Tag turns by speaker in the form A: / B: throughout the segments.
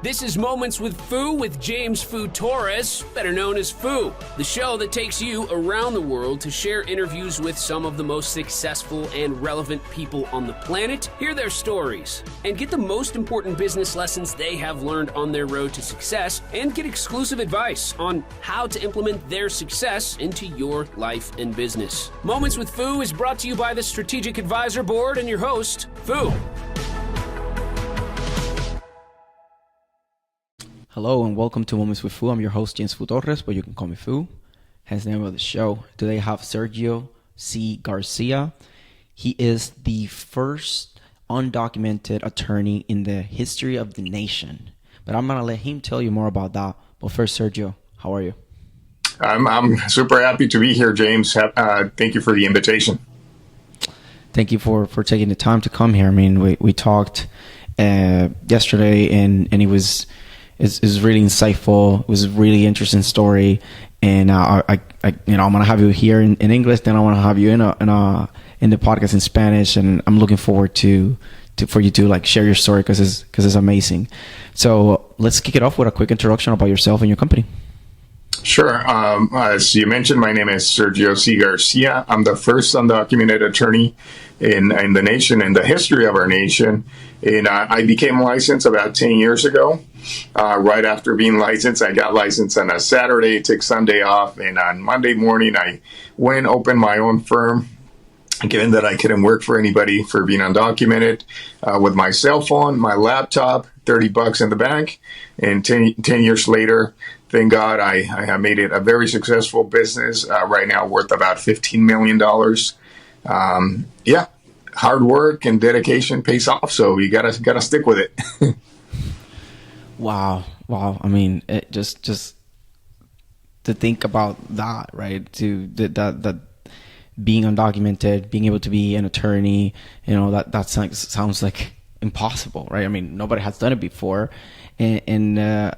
A: This is Moments with Fu with James Fu Torres, better known as Fu, the show that takes you around the world to share interviews with some of the most successful and relevant people on the planet, hear their stories, and get the most important business lessons they have learned on their road to success, and get exclusive advice on how to implement their success into your life and business. Moments with Fu is brought to you by the Strategic Advisor Board and your host, Fu.
B: Hello and welcome to Moments with Fu. I'm your host, James Fu Torres, but you can call me Fu. Hence the name of the show. Today I have Sergio C. Garcia. He is the first undocumented attorney in the history of the nation. But I'm going to let him tell you more about that. But first, Sergio, how are you?
C: I'm super happy to be here, James. Thank you for the invitation.
B: Thank you for taking the time to come here. I mean, we talked yesterday and it was... It's really insightful. It was a really interesting story, and I'm gonna have you here in English. Then I want to have you in the podcast in Spanish, and I'm looking forward for you to like share your story because it's amazing. So let's kick it off with a quick introduction about yourself and your company.
C: Sure. As you mentioned, my name is Sergio C. Garcia. I'm the first undocumented attorney in the nation, in the history of our nation. And I became licensed about 10 years ago. Right after being licensed, I got licensed on a Saturday, took Sunday off, and on Monday morning, I went opened my own firm. Given that I couldn't work for anybody for being undocumented, with my cell phone, my laptop, $30 in the bank, and 10 years later, thank God, I have made it a very successful business. Right now, worth about $15 million. Hard work and dedication pays off, so you gotta stick with it.
B: Wow. I mean, it just to think about that, right? That being undocumented, being able to be an attorney, that sounds like impossible, right? I mean, nobody has done it before, and I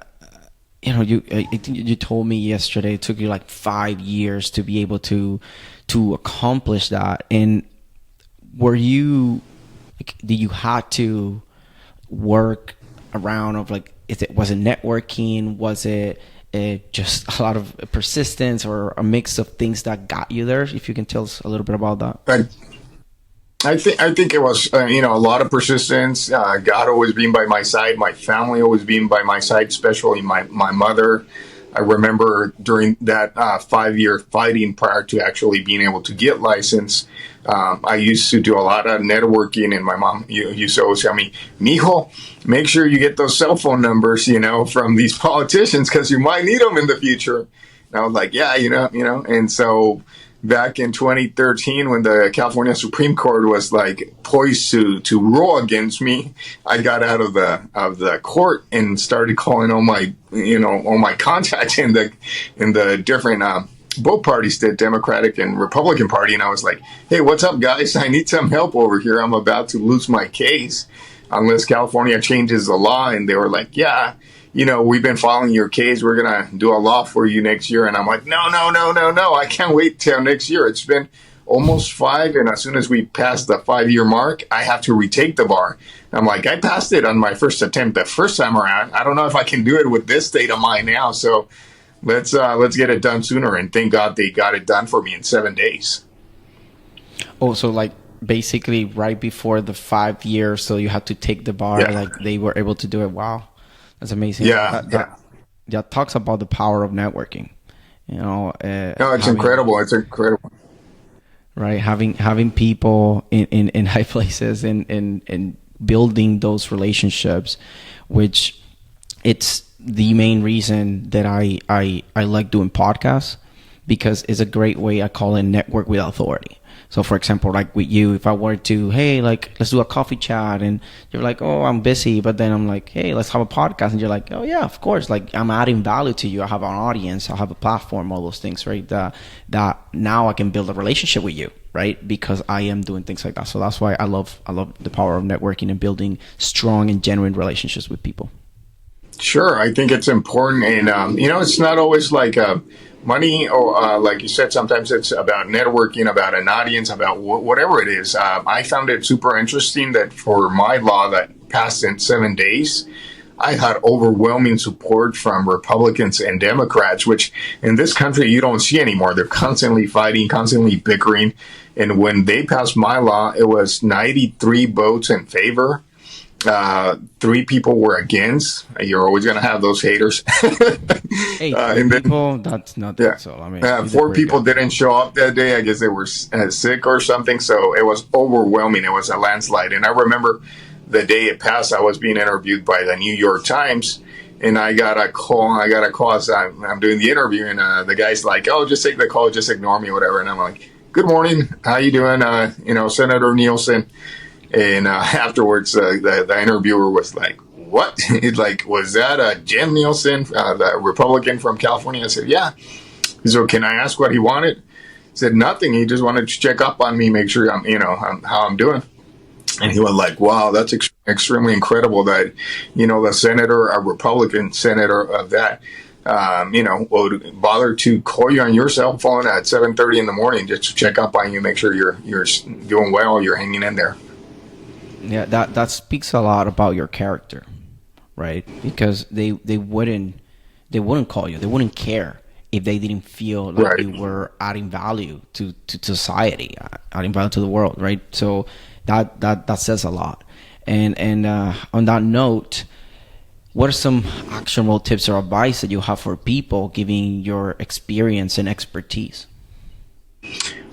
B: think you told me yesterday it took you like 5 years to be able to accomplish that. And did you have to work around of like, was it networking? Was it just a lot of persistence or a mix of things that got you there? If you can tell us a little bit about that.
C: I think it was, a lot of persistence, God always being by my side, my family always being by my side, especially my mother. I remember during that 5-year fighting prior to actually being able to get licensed, I used to do a lot of networking, and my mom used to always tell me, "Mijo, make sure you get those cell phone numbers, from these politicians because you might need them in the future." And I was like, "Yeah, And so back in 2013, when the California Supreme Court was like poised to rule against me, I got out of the court and started calling all my contacts in the different both parties, the Democratic and Republican Party, and I was like, "Hey, what's up, guys? I need some help over here. I'm about to lose my case unless California changes the law." And they were like, "Yeah, we've been following your case. We're going to do a law for you next year." And I'm like, no. I can't wait till next year. It's been almost 5. And as soon as we pass the 5-year mark, I have to retake the bar. I'm like, I passed it on my first attempt the first time around. I don't know if I can do it with this state of mine now. So let's get it done sooner. And thank God they got it done for me in 7 days.
B: Oh, so like basically right before the 5 years. So you had to take the bar,
C: Yeah.
B: like they were able to do it. Wow. That's amazing. That talks about the power of networking.
C: No, it's incredible. It's incredible.
B: Right, having people in high places and building those relationships, which it's the main reason that I like doing podcasts, because it's a great way. I call it network with authority. So for example, like with you, if I were to, hey, like, let's do a coffee chat, and you're like, oh, I'm busy, but then I'm like, hey, let's have a podcast, and you're like, oh yeah, of course, like I'm adding value to you. I have an audience, I have a platform, all those things, right? That now I can build a relationship with you, right? Because I am doing things like that. So that's why I love the power of networking and building strong and genuine relationships with people.
C: Sure, I think it's important, and it's not always like money, or like you said, sometimes it's about networking, about an audience, about whatever it is. I found it super interesting that for my law that passed in 7 days, I had overwhelming support from Republicans and Democrats, which in this country you don't see anymore. They're constantly fighting, constantly bickering. And when they passed my law, it was 93 votes in favor. 3 people were against. You're always going to have those haters.
B: Hey, and then, people, that's not that. So, I mean,
C: 4 people didn't show up that day. I guess they were sick or something. So it was overwhelming. It was a landslide. And I remember the day it passed, I was being interviewed by the New York Times. And I got a call. So I'm doing the interview, and the guy's like, "Oh, just take the call. Just ignore me, whatever." And I'm like, "Good morning. How you doing? Senator Nielsen." And afterwards, the interviewer was like, "What?" He's like, "Was that Jim Nielsen, the Republican from California?" I said, "Yeah." He said, "Can I ask what he wanted?" He said, "Nothing. He just wanted to check up on me, make sure I'm how I'm doing." And he was like, "Wow, that's extremely incredible that, the senator, a Republican senator of that, would bother to call you on your cell phone at 7:30 in the morning just to check up on you, make sure you're doing well, you're hanging in there."
B: Yeah, that speaks a lot about your character, right? Because they wouldn't call you, they wouldn't care if they didn't feel like you were adding value to society, adding value to the world, right? So that says a lot. And on that note, what are some actionable tips or advice that you have for people given your experience and expertise?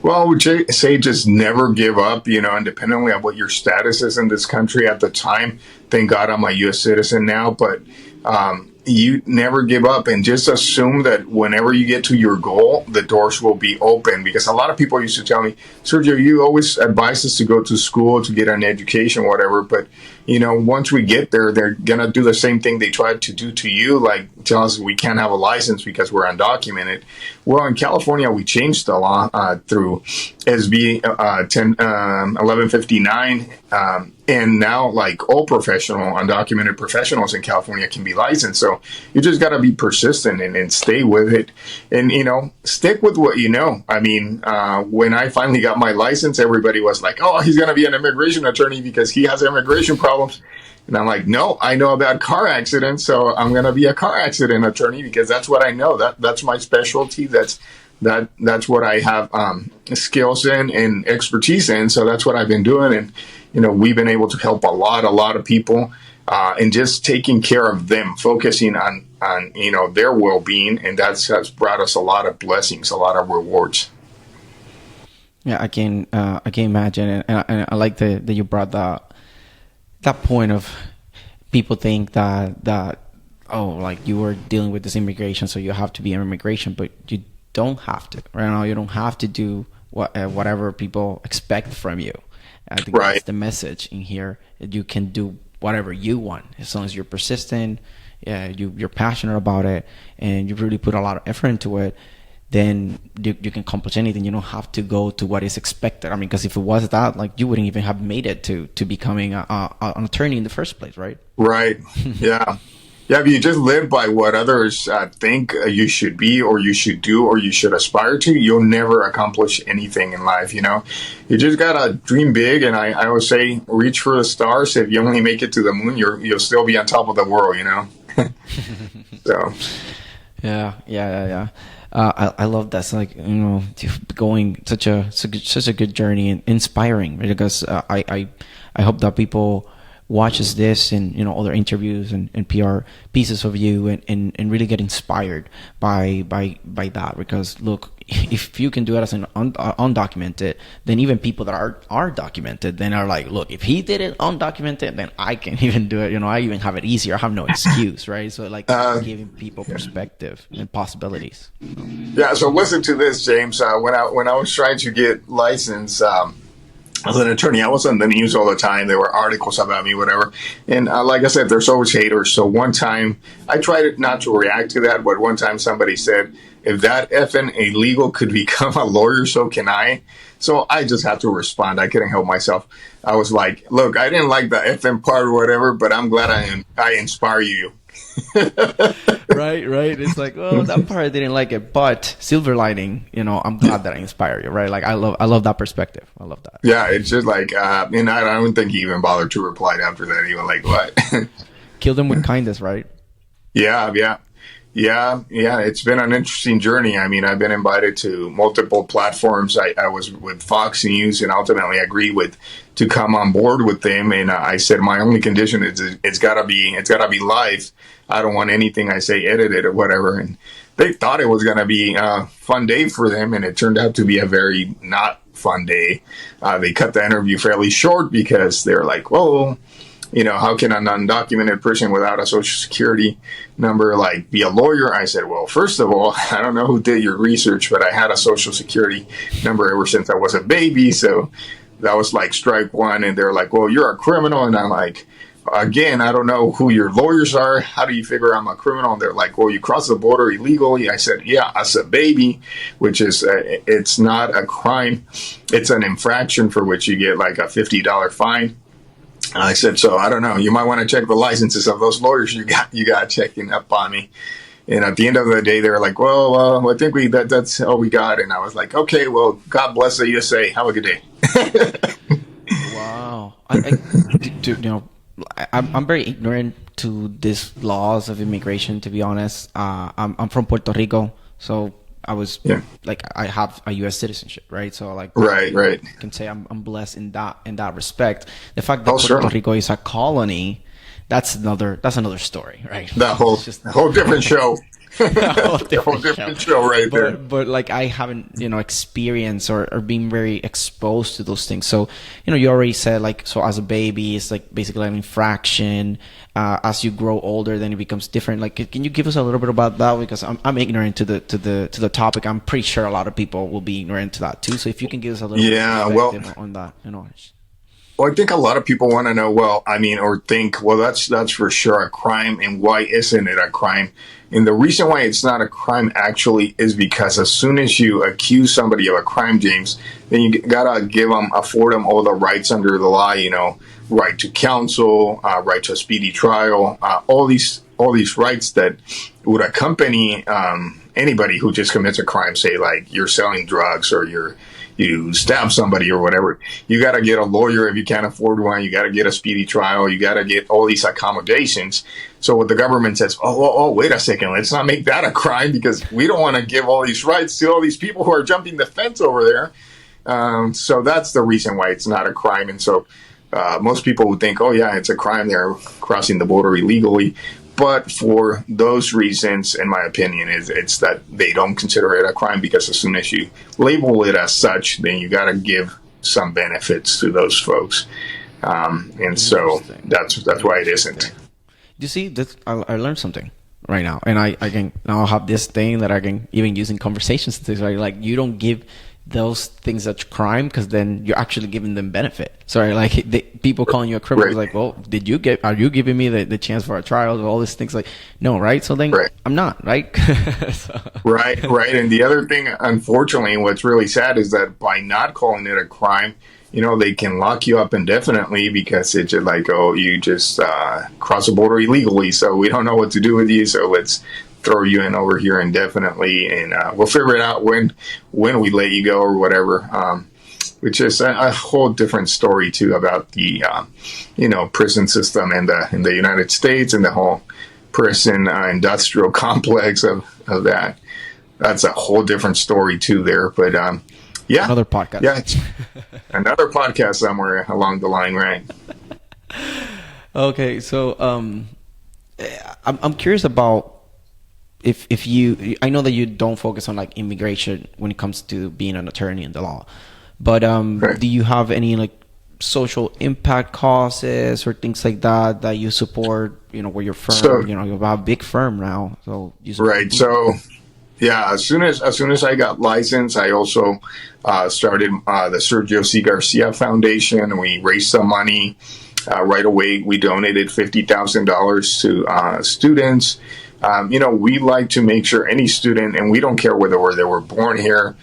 C: Well, I would say just never give up, independently of what your status is in this country at the time. Thank God I'm a U.S. citizen now, but you never give up, and just assume that whenever you get to your goal, the doors will be open. Because a lot of people used to tell me, "Sergio, you always advise us to go to school to get an education, whatever." But, once we get there, they're going to do the same thing they tried to do to you, like tell us we can't have a license because we're undocumented. Well, in California, we changed the law through SB 1159. And now, like, all undocumented professionals in California can be licensed. So you just got to be persistent and stay with it, and stick with what you know. I mean, when I finally got my license, everybody was like, "Oh, he's going to be an immigration attorney because he has immigration problems." And I'm like, "No, I know about car accidents, so I'm going to be a car accident attorney because that's what I know. That's my specialty. That's what I have skills in and expertise in. So that's what I've been doing." And we've been able to help a lot of people, and just taking care of them, focusing on their well-being, and has brought us a lot of blessings, a lot of rewards.
B: Yeah, I can imagine, and I like that you brought that point of people think that like you were dealing with this immigration, so you have to be an immigration, but you don't have to. Right now, you don't have to do whatever people expect from you. I think that's the message in here. You can do whatever you want as long as you're persistent, you're passionate about it, and you really put a lot of effort into it. Then you can accomplish anything. You don't have to go to what is expected. I mean, because if it was that, like, you wouldn't even have made it to becoming an attorney in the first place, right?
C: Right. Yeah. Yeah, if you just live by what others think you should be, or you should do, or you should aspire to, you'll never accomplish anything in life, You just gotta dream big, and I always say, reach for the stars. If you only make it to the moon, you'll still be on top of the world, So. Yeah.
B: I love that. It's like, going such a good journey and inspiring, right? Because I hope that people watches this and other interviews and PR pieces of you and really get inspired by that. Because look, if you can do it as an undocumented, then even people that are documented then are like, look, if he did it undocumented, then I can even do it. I even have it easier. I have no excuse, right? So like giving people perspective and possibilities.
C: Yeah. So listen to this, James. When I was trying to get licensed, as an attorney, I was on the news all the time. There were articles about me, whatever. And like I said, there's always haters. So one time, I tried not to react to that, but one time somebody said, "If that effing illegal could become a lawyer, so can I." So I just had to respond. I couldn't help myself. I was like, "Look, I didn't like the effing part or whatever, but I'm glad I inspire you."
B: Right. It's like, well, that part I didn't like it, but silver lining, I'm glad that I inspire you, right? Like I love that perspective. I love that.
C: Yeah, it's just like, and I don't think he even bothered to reply after that. He was like, "What?"
B: Kill them with kindness, right?
C: Yeah, yeah. Yeah, yeah, it's been an interesting journey. I mean, I've been invited to multiple platforms. I was with Fox News, and ultimately agreed with to come on board with them. And I said my only condition is it's gotta be live. I don't want anything I say edited or whatever. And they thought it was gonna be a fun day for them, and it turned out to be a very not fun day. They cut the interview fairly short because they're like, "Whoa, you know, how can an undocumented person without a social security number like be a lawyer?" I said, well, first of all, I don't know who did your research, but I had a social security number ever since I was a baby. So that was like strike one. And they're like, well, you're a criminal. And I'm like, again, I don't know who your lawyers are. How do you figure I'm a criminal? And they're like, well, you crossed the border illegally. I said, yeah, as a baby, which is, it's not a crime. It's an infraction for which you get like a $50 fine. I said, so I don't know. You might want to check the licenses of those lawyers you got checking up on me. And at the end of the day, they were like, well, I think that's all we got. And I was like, okay, well, God bless the USA. Have a good day.
B: Wow. I'm very ignorant to these laws of immigration, to be honest. I'm from Puerto Rico, so I was like, I have a U.S. citizenship, right? So like,
C: right.
B: I can say I'm blessed in that respect. The fact that Puerto Rico is a colony, that's another story, right?
C: That whole different show. A whole different show right there.
B: But like, I haven't, experienced or been very exposed to those things. So, you already said like, so as a baby, it's like basically an infraction. As you grow older, then it becomes different. Like, can you give us a little bit about that? Because I'm ignorant to the topic. I'm pretty sure a lot of people will be ignorant to that too. So if you can give us a little bit of perspective on that,
C: Well, I think a lot of people want to know, or think, well, that's for sure a crime, and why isn't it a crime? And the reason why it's not a crime actually is because as soon as you accuse somebody of a crime, James, then you gotta afford them all the rights under the law, right to counsel, right to a speedy trial, all these rights that would accompany anybody who just commits a crime, say like you're selling drugs or you stab somebody or whatever. You got to get a lawyer if you can't afford one. You got to get a speedy trial. You got to get all these accommodations. So what the government says, oh, wait a second, let's not make that a crime, because we don't want to give all these rights to all these people who are jumping the fence over there. So that's the reason why it's not a crime. And so most people would think, oh yeah, it's a crime. They're crossing the border illegally. But for those reasons, in my opinion, it's that they don't consider it a crime, because as soon as you label it as such, then you got to give some benefits to those folks, and so that's why it isn't.
B: You see, I learned something right now, and I can now have this thing that I can even use in conversations and things, right? Like, you don't give those things that's crime, because then you're actually giving them benefit. Sorry, like people calling you a criminal, like, well, are you giving me the chance for a trial, all these things? Like, no, right? So then I'm not, right? Right.
C: And the other thing, unfortunately, what's really sad is that by not calling it a crime, they can lock you up indefinitely, because it's just like, oh, you just crossed the border illegally, so we don't know what to do with you, so let's throw you in over here indefinitely, and we'll figure it out when we let you go or whatever. Which is a whole different story too, about the prison system in the United States, and the whole prison industrial complex of that. That's a whole different story too there. But yeah,
B: another podcast.
C: Yeah, it's another podcast somewhere along the line, right?
B: Okay, so I'm curious about if you, I know that you don't focus on like immigration when it comes to being an attorney in the law, but do you have any like social impact causes or things like that you support? Where your firm,
C: so,
B: you have a big firm now, so you
C: right. So yeah, as soon as I got licensed, I also started the Sergio Garcia Foundation, and we raised some money right away. We donated $50,000 to students. We like to make sure any student, and we don't care whether they were born here,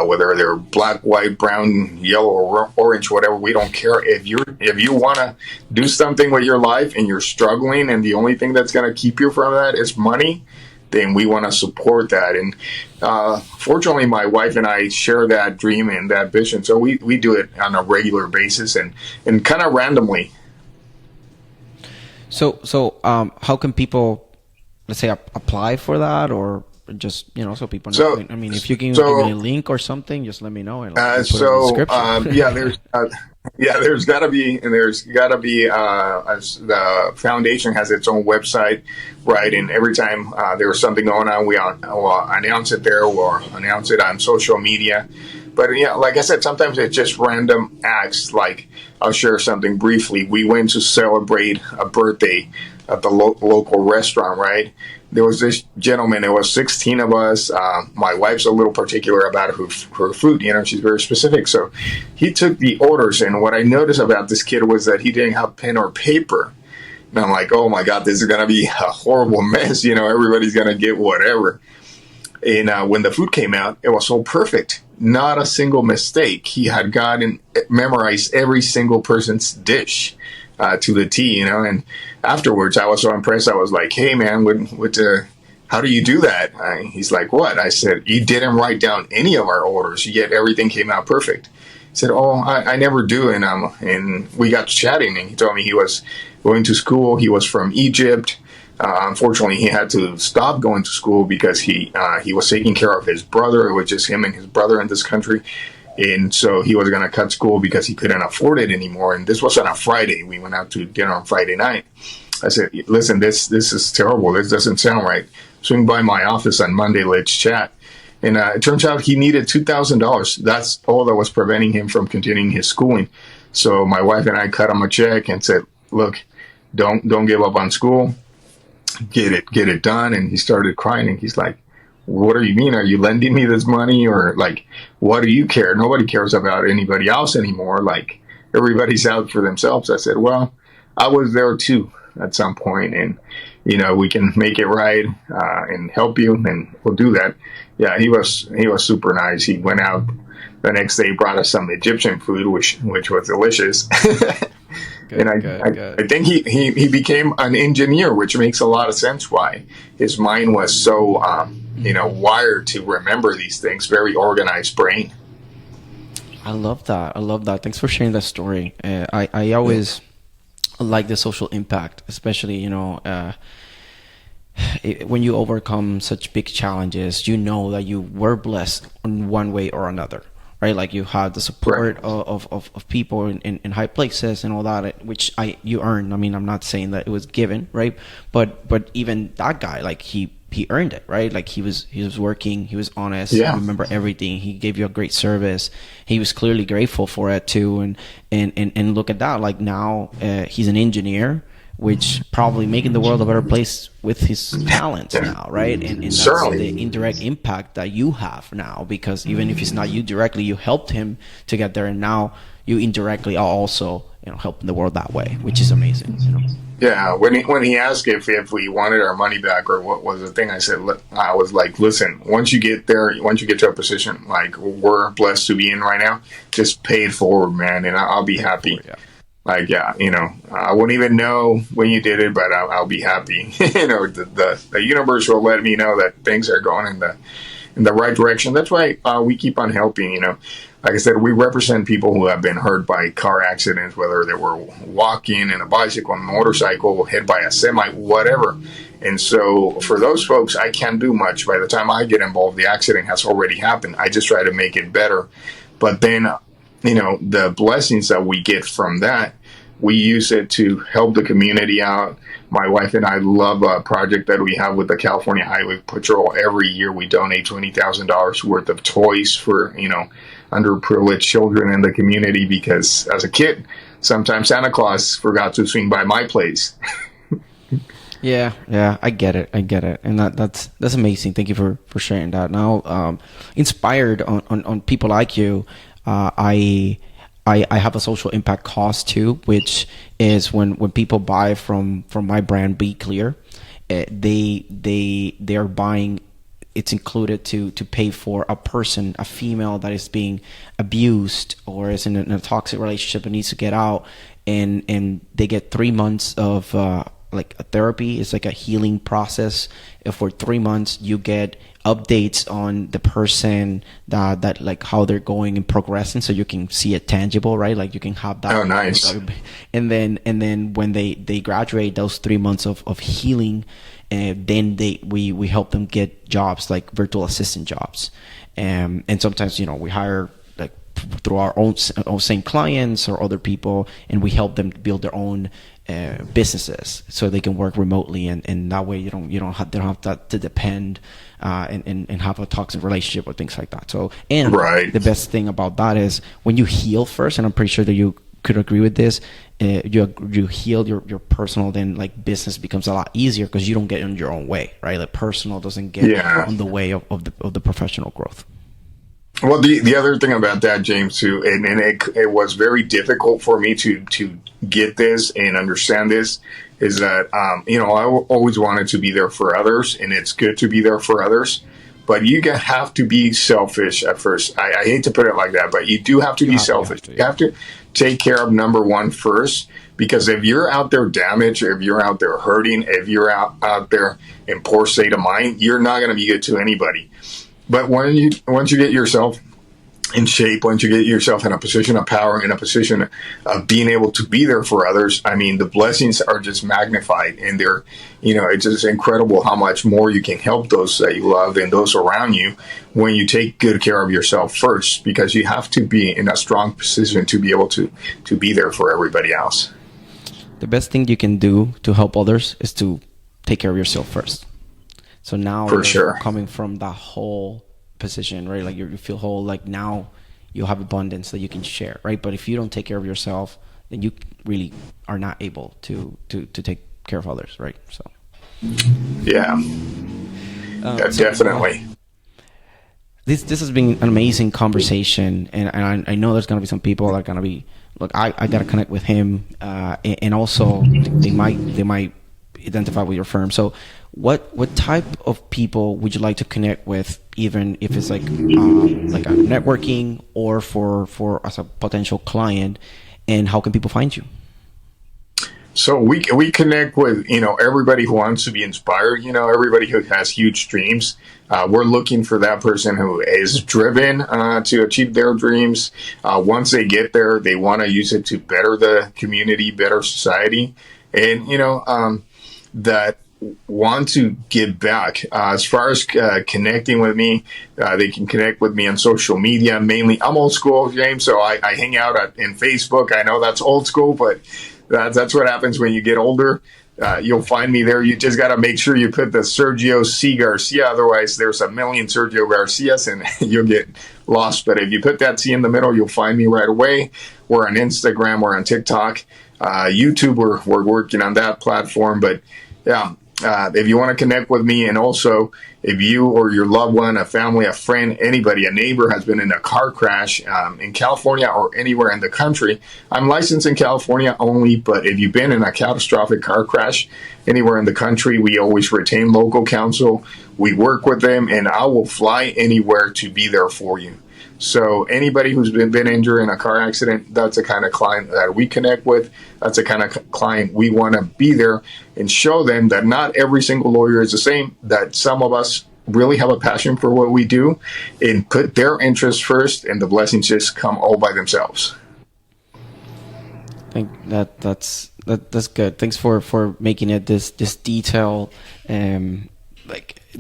C: whether they're black, white, brown, yellow, or orange, whatever. We don't care. If you want to do something with your life and you're struggling, and the only thing that's going to keep you from that is money, then we want to support that. And fortunately, my wife and I share that dream and that vision, so we do it on a regular basis and kind of randomly.
B: How can people, let's say, apply for that, or just, so people know?
C: So,
B: I mean, if you can give me a link or something, just let me know, and I'll put it in the description.
C: There's got to be, the foundation has its own website, right? And every time there's something going on, we'll announce it there, or announce it on social media. But yeah, like I said, sometimes it's just random acts. Like, I'll share something briefly. We went to celebrate a birthday at the local restaurant, right? There was this gentleman. There was 16 of us. My wife's a little particular about her food. She's very specific. So he took the orders, and what I noticed about this kid was that he didn't have pen or paper. And I'm like, oh my God, this is gonna be a horrible mess. Everybody's gonna get whatever. And when the food came out, it was so perfect. Not a single mistake. He had memorized every single person's dish to the T, And afterwards, I was so impressed. I was like, hey, man, how do you do that? He's like, what? I said, you didn't write down any of our orders, yet everything came out perfect. He said, oh, I never do. And we got chatting, and he told me he was going to school. He was from Egypt. Unfortunately, he had to stop going to school because he was taking care of his brother. It was just him and his brother in this country. And so he was going to cut school because he couldn't afford it anymore. And this was on a Friday. We went out to dinner on Friday night. I said, listen, this is terrible. This doesn't sound right. Swing by my office on Monday. Let's chat. And it turns out he needed $2,000. That's all that was preventing him from continuing his schooling. So my wife and I cut him a check and said, look, don't give up on school. Get it done. And he started crying, and he's like, what do you mean? Are you lending me this money? Or like, what do you care? Nobody cares about anybody else anymore. Like, everybody's out for themselves. I said, well, I was there too at some point, and we can make it right and help you, and we'll do that. Yeah, he was super nice. He went out the next day, brought us some Egyptian food, which was delicious.
B: Good,
C: I think he became an engineer, which makes a lot of sense why his mind was so wired to remember these things. Very organized brain.
B: I love that. Thanks for sharing that story. I always like the social impact, especially when you overcome such big challenges. That you were blessed in one way or another. Right, like you had the support of people in high places and all that, which you earned. I mean, I'm not saying that it was given, right? But even that guy, like he earned it, right? Like he was working, he was honest.
C: Yeah.
B: He remember everything. He gave you a great service. He was clearly grateful for it too. And look at that. Like now, he's an engineer, which probably making the world a better place with his talents now, right? And that's the indirect impact that you have now, because even if it's not you directly, you helped him to get there, and now you indirectly are also helping the world that way, which is amazing.
C: Yeah, when he asked if we wanted our money back or what was the thing, I was like, listen, once you get to a position like we're blessed to be in right now, just pay it forward, man, and I'll be happy. Yeah. Like, I won't even know when you did it, but I'll be happy. The universe will let me know that things are going in the right direction. That's why we keep on helping. Like I said, we represent people who have been hurt by car accidents, whether they were walking in a bicycle, a motorcycle, hit by a semi, whatever. And so for those folks, I can't do much. By the time I get involved, the accident has already happened. I just try to make it better. But then the blessings that we get from that, we use it to help the community out. My wife and I love a project that we have with the California Highway Patrol. Every year we donate $20,000 worth of toys for, underprivileged children in the community, because as a kid, sometimes Santa Claus forgot to swing by my place.
B: Yeah, I get it. And that's amazing. Thank you for sharing that. Now, inspired on people like you, I have a social impact cause too, which is when people buy from my brand, Be Clear, they are buying. It's included to pay for a female that is being abused or is in a toxic relationship and needs to get out, and they get 3 months of like a therapy. It's like a healing process. For 3 months, you get updates on the person that like how they're going and progressing, so you can see it tangible, right? Like you can have that.
C: Oh, nice.
B: And then when they graduate those 3 months of healing, then we help them get jobs, like virtual assistant jobs, and sometimes we hire like through our own same clients or other people, and we help them build their own businesses so they can work remotely, and that way they don't have to depend and have a toxic relationship or things like that. So, and
C: right.
B: The best thing about that is when you heal first, and I'm pretty sure that you could agree with this, you heal your personal, then like business becomes a lot easier because you don't get in your own way, right? Like personal doesn't get on the way of the professional growth.
C: Well, the other thing about that, James, too, and it was very difficult for me to get this and understand this, is that, I always wanted to be there for others, and it's good to be there for others, but you have to be selfish at first. I hate to put it like that, but you do have to be selfish. You have to take care of number one first, because if you're out there damaged, if you're out there hurting, if you're out there in poor state of mind, you're not going to be good to anybody. But once you get yourself in shape, once you get yourself in a position of power, in a position of being able to be there for others, I mean, the blessings are just magnified, and they're, it's just incredible how much more you can help those that you love and those around you when you take good care of yourself first, because you have to be in a strong position to be able to be there for everybody else.
B: The best thing you can do to help others is to take care of yourself first. So now you're coming from that whole position, right? Like you feel whole, like now you have abundance that you can share, right? But if you don't take care of yourself, then you really are not able to take care of others, right? So
C: yeah, definitely.
B: This has been an amazing conversation, and I know there's gonna be some people that are gonna be, look, I gotta connect with him, and also they might identify with your firm. So what type of people would you like to connect with, even if it's like a networking or for as a potential client, and how can people find you?
C: So we connect with, everybody who wants to be inspired, everybody who has huge dreams. We're looking for that person who is driven to achieve their dreams. Once they get there, they want to use it to better the community, better society, and, that want to give back. As far as connecting with me, they can connect with me on social media. Mainly, I'm old school, James, so I hang out in Facebook. I know that's old school, but that's what happens when you get older. You'll find me there. You just got to make sure you put the Sergio C. Garcia. Otherwise, there's a million Sergio Garcias, and you'll get lost. But if you put that C in the middle, you'll find me right away. We're on Instagram. We're on TikTok. YouTube, we're working on that platform. But, yeah. If you want to connect with me, and also if you or your loved one, a family, a friend, anybody, a neighbor has been in a car crash in California or anywhere in the country, I'm licensed in California only, but if you've been in a catastrophic car crash anywhere in the country, we always retain local counsel. We work with them, and I will fly anywhere to be there for you. So anybody who's been injured in a car accident, that's the kind of client that we connect with. That's the kind of client we want to be there and show them that not every single lawyer is the same, that some of us really have a passion for what we do and put their interests first, and the blessings just come all by themselves.
B: I think that's good. Thanks for making it this detailed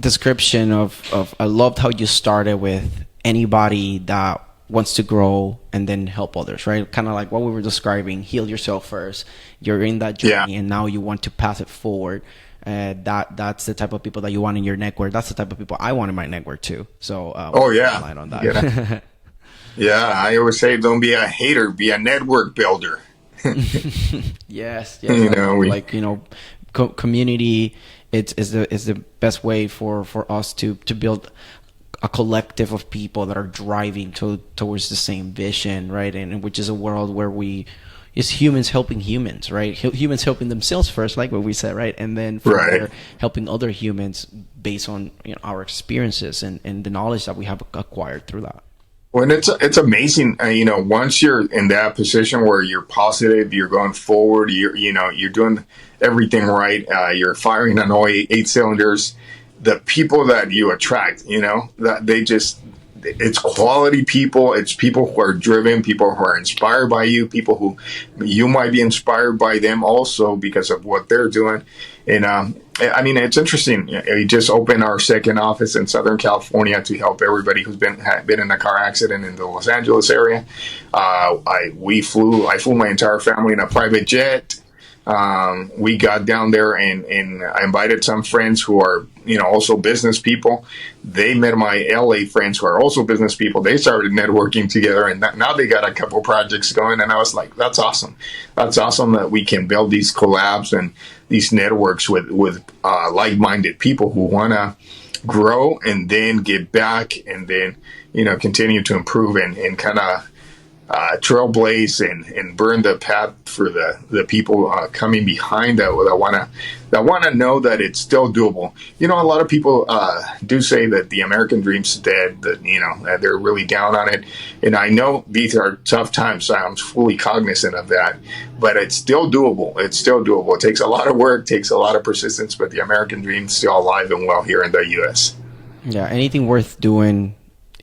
B: description of I loved how you started with anybody that wants to grow and then help others, right? Kind of like what we were describing, heal yourself first. You're in that journey, and now you want to pass it forward. That's the type of people that you want in your network. That's the type of people I want in my network too. So line on that.
C: Yeah. Yeah, I always say don't be a hater, be a network builder.
B: Yes. Community is the best way for us to build a collective of people that are driving towards the same vision, right? And which is a world where it's humans helping humans, right? Humans helping themselves first, like what we said, right? And then from there, helping other humans based on our experiences and the knowledge that we have acquired through that.
C: When it's amazing, once you're in that position where you're positive, you're going forward, you're doing everything right, you're firing on all eight cylinders. The people that you attract, that it's quality people. It's people who are driven, people who are inspired by you, people who you might be inspired by them also because of what they're doing. And it's interesting. We just opened our second office in Southern California to help everybody who's been in a car accident in the Los Angeles area. I flew my entire family in a private jet. We got down there and I invited some friends who are, also business people. They met my LA friends who are also business people. They started networking together, and now they got a couple projects going. And I was like, that's awesome. That's awesome that we can build these collabs and these networks with like-minded people who want to grow and then give back and then, continue to improve and kind of trailblaze and burn the path for the people coming behind that want to know that it's still doable. A lot of people do say that the American dream's dead, that they're really down on it. And I know these are tough times, so I'm fully cognizant of that. But it's still doable. It's still doable. It takes a lot of work, takes a lot of persistence, but the American dream's still alive and well here in the U.S.
B: Yeah, anything worth doing,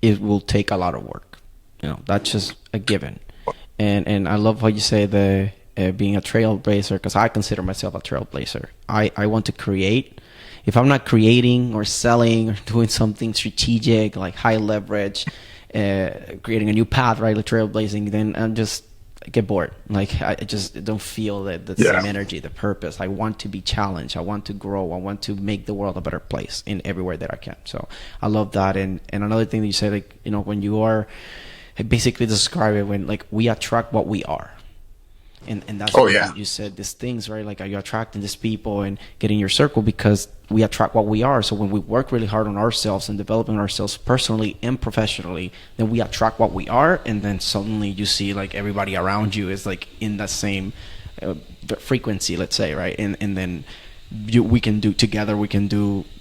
B: it will take a lot of work. That's just a given. And I love how you say being a trailblazer, because I consider myself a trailblazer. I want to create. If I'm not creating or selling or doing something strategic, like high leverage, creating a new path, right, like trailblazing, then I get bored. Like I just don't feel the same energy, the purpose. I want to be challenged. I want to grow. I want to make the world a better place in everywhere that I can. So I love that. And another thing that you say, like, when you are, I basically describe it when, like, we attract what we are. And that's what you said, these things, right? Like, are you attracting these people and getting your circle because we attract what we are. So when we work really hard on ourselves and developing ourselves personally and professionally, then we attract what we are. And then suddenly you see, like, everybody around you is, like, in the same frequency, let's say, right? And then we can do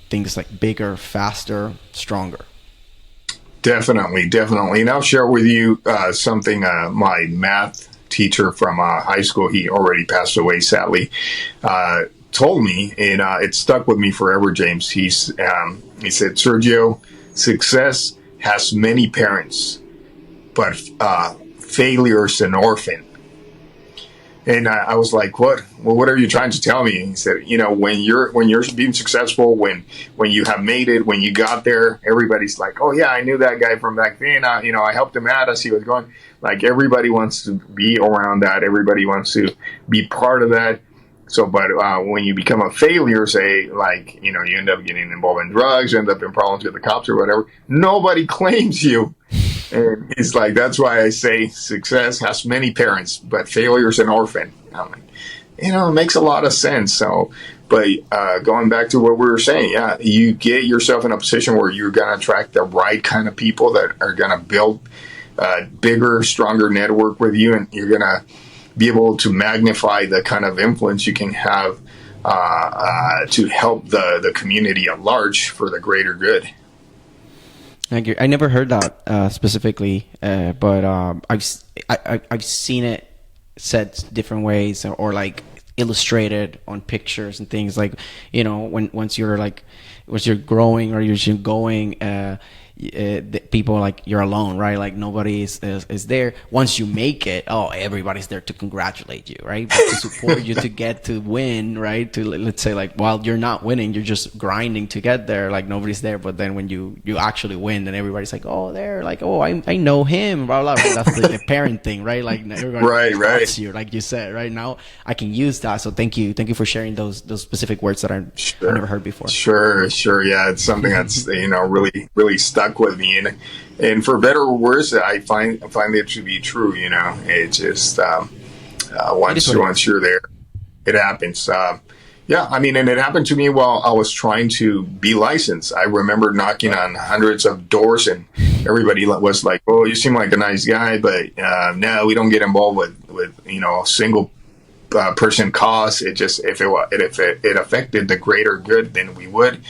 B: things like bigger, faster, stronger.
C: Definitely. And I'll share with you something my math teacher from high school, he already passed away, sadly, told me, and it stuck with me forever, James. He said, Sergio, success has many parents, but failure's an orphan. And I was like, what? Well, what are you trying to tell me? He said, when you're being successful, when you have made it, when you got there, everybody's like, oh yeah, I knew that guy from back then. I helped him out as he was going. Like, everybody wants to be around that. Everybody wants to be part of that. So, but when you become a failure, say, like, you end up getting involved in drugs, you end up in problems with the cops or whatever, nobody claims you. And he's like, that's why I say success has many parents, but failure's an orphan. I'm like, it makes a lot of sense. So, but going back to what we were saying, you get yourself in a position where you're going to attract the right kind of people that are going to build a bigger, stronger network with you, and you're going to be able to magnify the kind of influence you can have to help the community at large for the greater good.
B: I never heard that specifically, but I've seen it said different ways, or like illustrated on pictures and things. Like, once you're growing or you're going, people, like, you're alone, right? Like, nobody is there. Once you make it, everybody's there to congratulate you, right? But to support you to get to win, right? To, let's say, like, while you're not winning, you're just grinding to get there. Like, nobody's there. But then when you actually win, then everybody's like, they're like, I know him, blah, blah, blah. That's the parent thing, right? Like, everybody wants you, like you said, right? Now I can use that. So thank you for sharing those specific words that I never heard before. Sure.
C: Yeah, it's something that's really, really stuck with me, and for better or worse, I find it to be true. It just once you're there, it happens. And it happened to me while I was trying to be licensed. I remember knocking on hundreds of doors, and everybody was like, "Oh, you seem like a nice guy, but no, we don't get involved with single person cause. It just if it affected the greater good, then we would."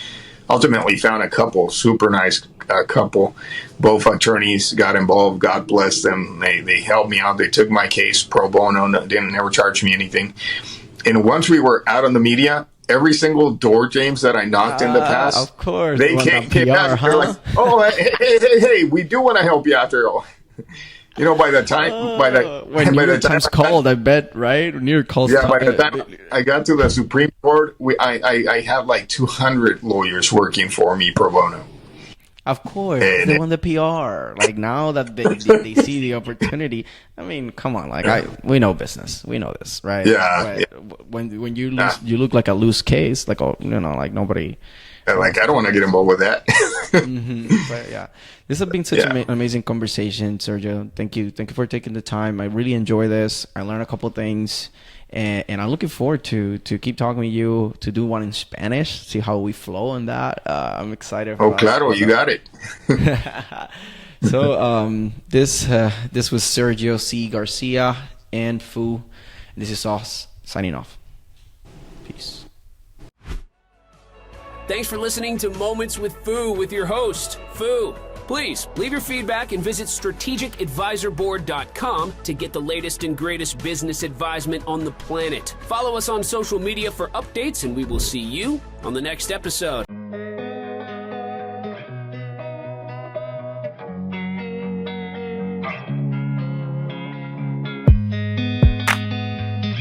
C: ultimately found a couple, super nice couple. Both attorneys got involved. God bless them. They helped me out. They took my case pro bono. Didn't never charge me anything. And once we were out on the media, every single door, James, that I knocked in the past,
B: of course,
C: they came out.
B: Huh?
C: They're like, "Oh, hey, we do want to help you out there." You know, by the time,
B: when New York Times called, I bet, right? New York calls.
C: Yeah, by the time I got to the Supreme Court, I had like 200 lawyers working for me pro bono.
B: Of course, they want the PR. Like now that they see the opportunity. I mean, come on, like we know business, we know this, right?
C: Yeah.
B: When you lose, you look like a loose case, like like nobody.
C: Like I don't want to get involved with that.
B: But yeah, this has been such an amazing conversation, Sergio. Thank you for taking the time. I really enjoy this. I learned a couple of things, and I'm looking forward to keep talking with you, to do one in Spanish, see how we flow on that. I'm excited.
C: Oh, claro, you got it.
B: So this was Sergio C. Garcia and Fu. This is us signing off. Peace.
A: Thanks for listening to Moments with Fu with your host, Fu. Please leave your feedback and visit strategicadvisorboard.com to get the latest and greatest business advisement on the planet. Follow us on social media for updates, and we will see you on the next episode.